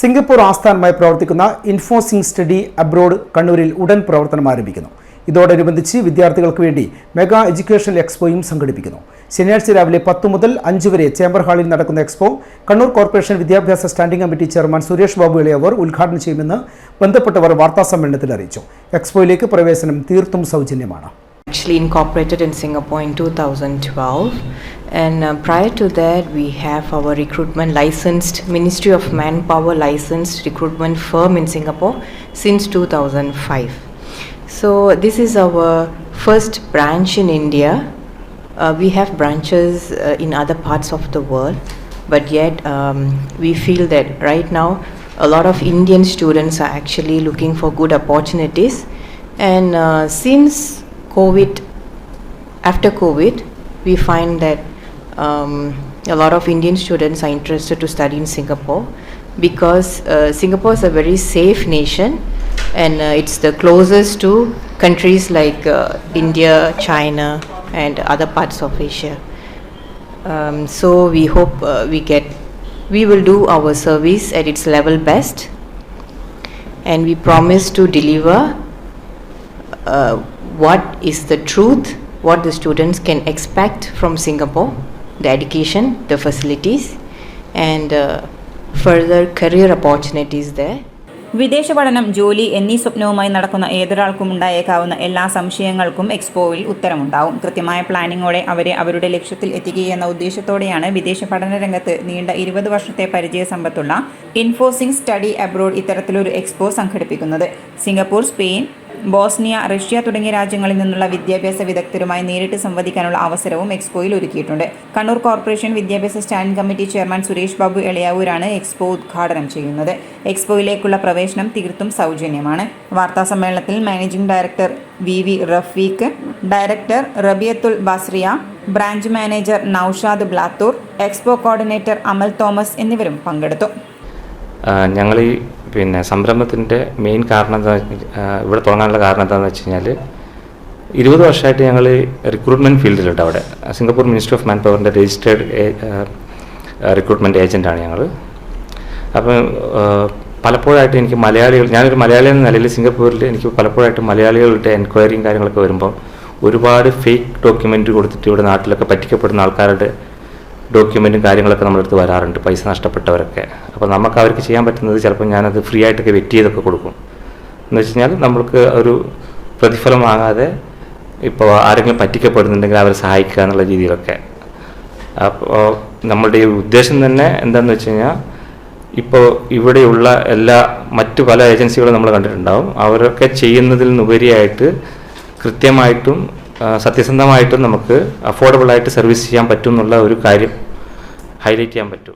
Singapore ആസ്ഥാനമായി പ്രവർത്തിക്കുന്ന ഇൻഫോസിംഗ് study abroad കണ്ണൂരിൽ ഉടൻ പ്രവർത്തനം ആരംഭിക്കുന്നു. ഇതോടനുബന്ധിച്ച് വിദ്യാർത്ഥികൾക്ക് വേണ്ടി മെഗാ എഡ്യൂക്കേഷണൽ എക്സ്പോയും സംഘടിപ്പിക്കുന്നു. ശനിയാഴ്ച രാവിലെ 10 മുതൽ 5 വരെ ചേംബർ ഹാളിൽ നടക്കുന്ന എക്സ്പോ കണ്ണൂർ കോർപ്പറേഷൻ വിദ്യാഭ്യാസ standing committee chairman Suresh Babu ഇളയവർ ഉദ്ഘാടനം ചെയ്യുമെന്ന് ബന്ധപ്പെട്ടവർ വാർത്താസമ്മേളനത്തിൽ അറിയിച്ചു. എക്സ്പോയിലേക്ക് പ്രവേശനം തീർത്തും സൗജന്യമാണ്. Actually incorporated in Singapore in 2012, and prior to that we have our recruitment licensed Ministry of Manpower licensed recruitment firm in Singapore since 2005. So this is our first branch in India. We have branches in other parts of the world, but yet we feel that right now a lot of Indian students are actually looking for good opportunities, and since after COVID, we find that a lot of Indian students are interested to study in Singapore because Singapore is a very safe nation, and it's the closest to countries like India, China, and other parts of Asia. So we hope we will do our service at its level best, and we promise to deliver what is the truth, what the students can expect from Singapore, the education, the facilities, and further career opportunities there. വിദേശ പഠനം, ജോലി എന്നീ സ്വപ്നവുമായി നടക്കുന്ന ഏതൊരാൾക്കും ഉണ്ടായേക്കാവുന്ന എല്ലാ സംശയങ്ങൾക്കും എക്സ്പോയിൽ ഉത്തരമുണ്ടാവും. കൃത്യമായ പ്ലാനിങ്ങോടെ അവരെ അവരുടെ ലക്ഷ്യത്തിൽ എത്തിക്കുകയെന്ന ഉദ്ദേശത്തോടെയാണ് വിദേശ പഠന രംഗത്ത് നീണ്ട 20 വർഷത്തെ പരിചയ സമ്പത്തുള്ള ഇൻഫോസിംഗ് സ്റ്റഡി അബ്രോഡ് ഇത്തരത്തിലൊരു എക്സ്പോ സംഘടിപ്പിക്കുന്നത്. സിംഗപ്പൂർ, സ്പെയിൻ, ബോസ്നിയ, റഷ്യ തുടങ്ങിയ രാജ്യങ്ങളിൽ നിന്നുള്ള വിദ്യാഭ്യാസ വിദഗ്ധരുമായി നേരിട്ട് സംവദിക്കാനുള്ള അവസരവും എക്സ്പോയിൽ ഒരുക്കിയിട്ടുണ്ട്. കണ്ണൂർ കോർപ്പറേഷൻ വിദ്യാഭ്യാസ standing committee chairman Suresh Babu ഇളയാവൂരാണ് എക്സ്പോ ഉദ്ഘാടനം ചെയ്യുന്നത്. എക്സ്പോയിലേക്കുള്ള പ്രവേശനം തീർത്തും സൗജന്യമാണ്. വാർത്താസമ്മേളനത്തിൽ managing director VV Rafeeq, director Rabiyathul Basriya, branch manager Naushad Blathur, expo coordinator Amal Thomas എന്നിവരും പങ്കെടുത്തു. ഞങ്ങൾ ഈ സംരംഭത്തിൻ്റെ മെയിൻ കാരണം ഇവിടെ തുടങ്ങാനുള്ള കാരണം എന്താണെന്ന് വെച്ച് കഴിഞ്ഞാൽ 20 വർഷമായിട്ട് ഞങ്ങൾ റിക്രൂട്ട്മെൻറ്റ് ഫീൽഡിലുണ്ട്. അവിടെ സിംഗപ്പൂർ മിനിസ്ട്രി ഓഫ് മാൻ പവറിൻ്റെ രജിസ്റ്റേർഡ് റിക്രൂട്ട്മെൻറ്റ് ഏജൻറ്റാണ് ഞങ്ങൾ. അപ്പം പലപ്പോഴായിട്ട് എനിക്ക് ഞാനൊരു മലയാളി എന്ന നിലയിൽ സിംഗപ്പൂരിൽ എനിക്ക് പലപ്പോഴായിട്ട് മലയാളികളുടെ എൻക്വയറിയും കാര്യങ്ങളൊക്കെ വരുമ്പോൾ ഒരുപാട് ഫേക്ക് ഡോക്യുമെൻ്റ് കൊടുത്തിട്ട് ഇവിടെ നാട്ടിലൊക്കെ പറ്റിക്കപ്പെടുന്ന ആൾക്കാരുടെ ഡോക്യുമെൻറ്റും കാര്യങ്ങളൊക്കെ നമ്മളെടുത്ത് വരാറുണ്ട്, പൈസ നഷ്ടപ്പെട്ടവരൊക്കെ. അപ്പോൾ നമുക്ക് അവർക്ക് ചെയ്യാൻ പറ്റുന്നത് ചിലപ്പോൾ ഞാനത് ഫ്രീ ആയിട്ടൊക്കെ വെറ്റ് ചെയ്തൊക്കെ കൊടുക്കും. എന്ന് വെച്ച് കഴിഞ്ഞാൽ നമ്മൾക്ക് ഒരു പ്രതിഫലം വാങ്ങാതെ ഇപ്പോൾ ആരെങ്കിലും പറ്റിക്കപ്പെടുന്നുണ്ടെങ്കിൽ അവരെ സഹായിക്കുക എന്നുള്ള രീതിയിലൊക്കെ. അപ്പോൾ നമ്മളുടെ ഈ ഉദ്ദേശം തന്നെ എന്താണെന്ന് വെച്ച് കഴിഞ്ഞാൽ ഇപ്പോൾ ഇവിടെയുള്ള മറ്റു പല ഏജൻസികളും നമ്മൾ കണ്ടിട്ടുണ്ടാവും. അവരൊക്കെ ചെയ്യുന്നതിൽ നിന്നുപരിയായിട്ട് കൃത്യമായിട്ടും സത്യസന്ധമായിട്ടും നമുക്ക് അഫോർഡബിളായിട്ട് സർവീസ് ചെയ്യാൻ പറ്റും എന്നുള്ള ഒരു കാര്യം ഹൈലൈറ്റ് ചെയ്യാൻ പറ്റും.